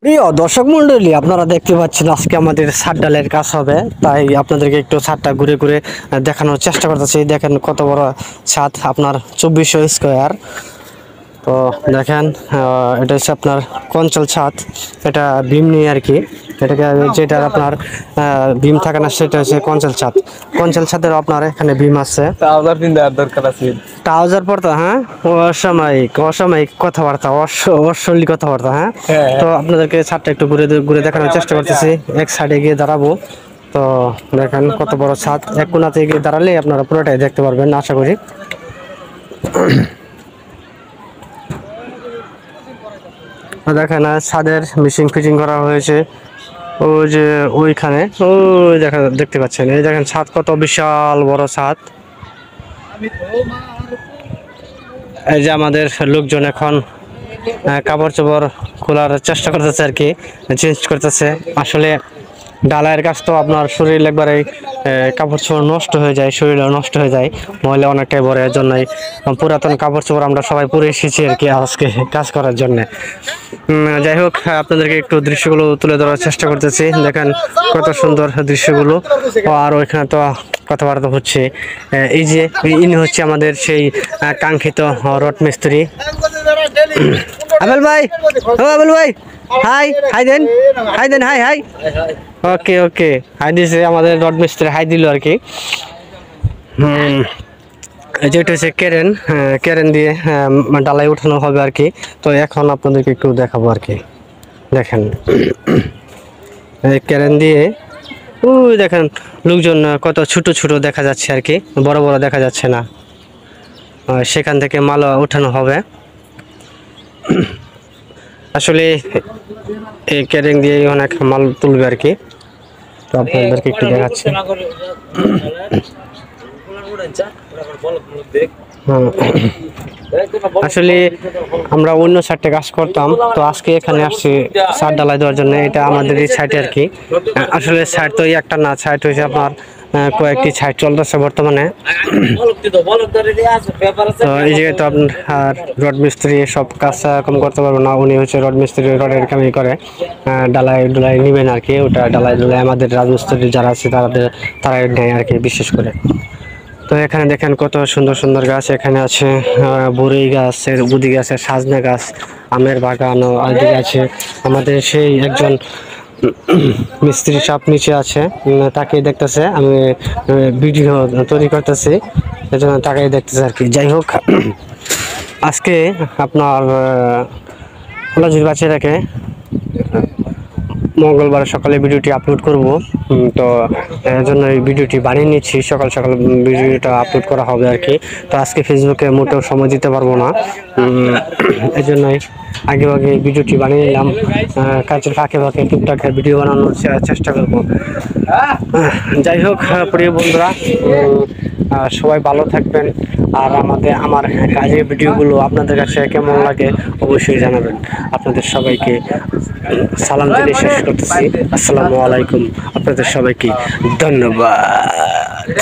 প্রিয় দর্শক মন্ডলী, আপনারা দেখতে পাচ্ছেন আজকে আমাদের ছাদ ডালের কাজ হবে, তাই আপনাদেরকে একটু ছাদটা ঘুরে ঘুরে দেখানোর চেষ্টা করতেছি। দেখেন কত বড় ছাদ, আপনার 2400 স্কোয়ার। তো দেখেন এটা হচ্ছে আপনার কঞ্চল ছাদ, এটা বিম নিয়ে আর কি। এটাকে যেটা আপনার বিম থাকে না সেটা হচ্ছে কঞ্চল ছাদ। কঞ্চল ছাদের আপনার এখানে বিম আছে। ট্রাউজার পড়তো, হ্যাঁ, অসাময়িক কথাবার্তা, অশ্লীল কথাবার্তা, হ্যাঁ। তো আপনাদেরকে ছাদটা একটু ঘুরে ঘুরে দেখানোর চেষ্টা করতেছি। এক সাইডে গিয়ে দাঁড়াবো। তো দেখেন কত বড় ছাদ, এক কোণাতে গিয়ে দাঁড়ালে আপনারা পুরোটাই দেখতে পারবেন আশা করি। দেখেন ছাদের মেশিন ফিটিং করা হয়েছে ওই যে ওইখানে, ওই দেখতে পাচ্ছেন। এই দেখেন ছাদ কত বিশাল বড় ছাদ। এই যে আমাদের লোকজন এখন কাপড় চোপড় খোলার চেষ্টা করতেছে আর কি, চেঞ্জ করতেছে। আসলে ডালাইয়ের কাজ তো আপনার শরীর একবারে কাপড় চোপড় নষ্ট হয়ে যায়, শরীর নষ্ট হয়ে যায়, ময়লা অনেকটাই বড়। এর জন্যই পুরাতন কাপড় চোপড় আমরা সবাই পরে এসেছি আর কি আজকে কাজ করার জন্য। যাই হোক, আপনাদেরকে একটু দৃশ্যগুলো তুলে ধরার চেষ্টা করতেছি। দেখেন কত সুন্দর দৃশ্যগুলো। আর ওইখানে তো কথাবার্তা হচ্ছে। এই যে ইনি হচ্ছে আমাদের সেই কাঙ্ক্ষিত রড মিস্ত্রি আবেল ভাই। ও আবেল ভাই, হাই হাই দেন, হাই দেন, হাই হাই। ওকে ওকে, হাই দিছে আমাদের রড মিস্ত্রি, হাই দিল আর কি। যেটা হচ্ছে কেরেন, কেরেন দিয়ে ডালাই উঠানো হবে আর কি। তো এখন আপনাদেরকে একটু দেখাবো আর কি। দেখেন কেরেন দিয়ে ওই দেখেন লোকজন কত ছোট ছোট দেখা যাচ্ছে আর কি, বড় বড় দেখা যাচ্ছে না। সেখান থেকে মাল উঠানো হবে। আসলে এই কেরেন দিয়ে অনেক মাল তুলবে আর কি। তো আপনাদেরকে একটু দেখাচ্ছি। আসলে আমরা অন্য সাইডে কাজ করতাম, তো আজকে এখানে আসছি ছাদ ঢালাই দেওয়ার জন্য। এটা আমাদের এই সাইডে আর কি। আসলে সাইড তো একটা না, সাইড হয়েছে আপনার কয়েকটি সাইড চলতেছে বর্তমানে। তো এই জায়গায় তো আপনার রড মিস্ত্রি সব কাজ কম করতে পারবো না, উনি হচ্ছে রড মিস্ত্রি, রডের কামই করে। ডালাই ডুলাই নিবেন আর কি, ওটা ডালাই ডুলাই আমাদের রাজমিস্ত্রি যারা আছে তারা নেয় আর কি, বিশেষ করে। তো এখানে দেখেন কত সুন্দর সুন্দর গাছ এখানে আছে। বড়ই গাছের ওদিকে আছে সাজনা গাছ, আমের বাগান, ওদিকে আছে আমাদের সেই একজন মিস্ত্রি চাপ নিচে আছে, তাকে দেখতেছে। আমি ভিডিও তৈরি করতেছি, এজন্য তাকে দেখতেছে আর কি। যাই হোক, আজকে আপনার কলেজের বাচ্চাটাকে মঙ্গলবার সকালে ভিডিওটি আপলোড করব। তো এর জন্য এই ভিডিওটি বানিয়ে নিচ্ছি, সকাল সকাল ভিডিওটা আপলোড করা হবে আর কি। তো আজকে ফেসবুকে মোটেও সময় দিতে পারবো না, এই জন্যই আগে আগে ভিডিওটি বানিয়ে নিলাম। কাজের ফাঁকে ফাঁকে টুকটাক ভিডিও বানানোর চেষ্টা করব। যাই হোক প্রিয় বন্ধুরা, সবাই ভালো থাকবেন। আর আমার কাজের ভিডিওগুলো আপনাদের কাছে কেমন লাগে অবশ্যই জানাবেন। আপনাদের সবাইকে সালাম জানিয়ে শেষ করতেছি। আসসালামু আলাইকুম। আপনাদের সবাইকে ধন্যবাদ।